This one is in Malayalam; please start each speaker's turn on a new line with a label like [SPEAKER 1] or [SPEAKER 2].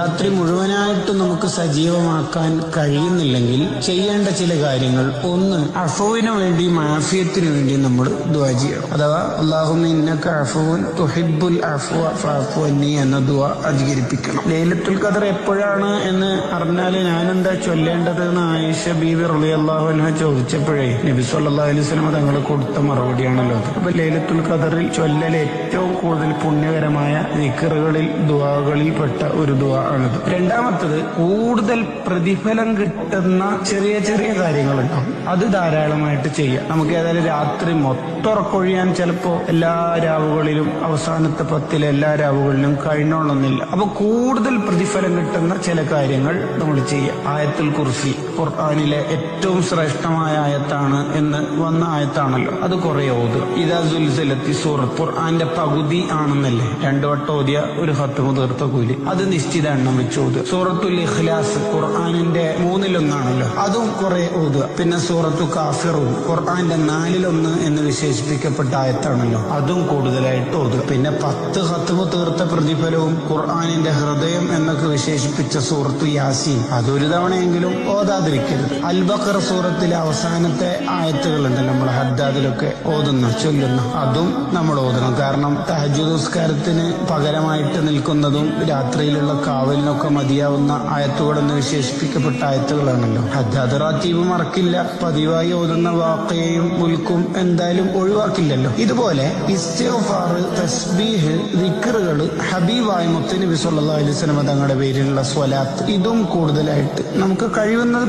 [SPEAKER 1] രാത്രി മുഴുവനായിട്ട് നമുക്ക് സജീവമാക്കാൻ കഴിയുന്നില്ലെങ്കിൽ ചെയ്യേണ്ട ചില കാര്യങ്ങൾ, ഒന്ന്, അഫുവിന് വേണ്ടിയും ആഫിയത്തിന് വേണ്ടിയും നമ്മൾ ദുആ ചെയ്യണം. അഥവാ അല്ലാഹുമ്മ ഇന്നക അഫുവൻ തുഹിബ്ബുൽ അഫ്വ ഫഅഫു അന്നി എന്ന ദുആ അധികരിപ്പിക്കണം. ലൈലത്തുൽ ഖദർ എപ്പോഴാണ് എന്ന് അറിഞ്ഞാൽ ഞാനെന്താ ചൊല്ലേണ്ടത് എന്ന് ആയിഷ ബീവി റളിയല്ലാഹു അൻഹ ചോദിച്ചപ്പോഴേ നബി സല്ലല്ലാഹു അലൈഹി വസല്ലം തങ്ങൾ കൊടുത്ത മറുപടിയാണല്ലോ അത്. അപ്പൊ ലൈലത്തുൽ ഖദറിൽ ചൊല്ലൽ ഏറ്റവും കൂടുതൽ പുണ്യകരമായ ദിക്റുകളിൽ ദുആകളിൽ പെട്ട ഒരു ദുആ ആണത്. രണ്ടാമത്തത്, കൂടുതൽ പ്രതിഫലം കിട്ടുന്ന ചെറിയ ചെറിയ കാര്യങ്ങളുണ്ടാവും, അത് ധാരാളമായിട്ട് ചെയ്യാം. നമുക്ക് ഏതായാലും രാത്രി മൊത്തറക്കൊഴിയാൻ ചിലപ്പോ എല്ലാ രാവുകളിലും അവസാനത്തെ 10 എല്ലാ രാവുകളിലും കഴിഞ്ഞോളന്നില്ല. അപ്പൊ കൂടുതൽ പ്രതിഫലം കിട്ടുന്ന ചില കാര്യങ്ങൾ നമ്മൾ ചെയ്യാം. ആയത്തുൽ കുർസി ഖുർആനിലെ ഏറ്റവും ശ്രേഷ്ഠമായ ആയത്താണ് എന്ന് വന്ന ആയത്താണല്ലോ, അത് കുറെ ഓതുക. ഇദാ സുൽസിലത്തി സൂറത്ത് ഖുർആന്റെ പകുതി ആണെന്നല്ലേ 2 വട്ടം ഓതിയ ഒരു ഖത്മ് തീർത്ത കൂലി, അത് നിശ്ചിത എണ്ണം വെച്ച് ഓതുക. സൂറത്തുൽ ഇഖ്ലാസ് ഖുർആനിന്റെ 3/1 അതും കുറെ ഓതുക. പിന്നെ സൂറത്തു കാഫിറൂൻ ഖുർആന്റെ 4/1 എന്ന് വിശേഷിപ്പിക്കപ്പെട്ട ആയത്താണല്ലോ, അതും കൂടുതലായിട്ട് ഓതുക. പിന്നെ 10 ഖത്മ് തീർത്ത പ്രതിഫലവും ഖുർആനിന്റെ ഹൃദയം എന്നൊക്കെ വിശേഷിപ്പിച്ച സൂറത്തു യാസീൻ അതൊരു തവണയെങ്കിലും ഓതാതിരിക്കരുത്. അൽ ബഖറ സൂറത്തിലെ അവസാനത്തെ ആയത്തുകളുണ്ടല്ലോ, നമ്മൾ ഹദ്ദാദിലൊക്കെ ചൊല്ലുന്ന അതും നമ്മൾ ഓതണം. കാരണം തഹജ്ജുദ് നിസ്കാരത്തിന് പകരമായിട്ട് നിൽക്കുന്നതും രാത്രിയിലുള്ള കാവലിനൊക്കെ മതിയാവുന്ന ആയത്തുകളെന്ന് വിശേഷിപ്പിക്കപ്പെട്ട ആയത്തുകളാണല്ലോ. ഹദ്ദാദ് റാത്തീബ് മറക്കില്ല, പതിവായി ഓതുന്ന വാഖയയും മുൽക്കും എന്തായാലും ഒഴിവാക്കില്ലല്ലോ. ഇതുപോലെ ഇസ്തിഗ്ഫാർ, തസ്ബീഹ്, ദിക്റുകൾ, ഹബീബായ മുത്തുനബി സല്ലല്ലാഹു അലൈഹി വസല്ലം തങ്ങളുടെ പേരിലുള്ള സ്വലാത്ത്, ഇതും കൂടുതലായിട്ട് നമുക്ക് കഴിയുന്നത്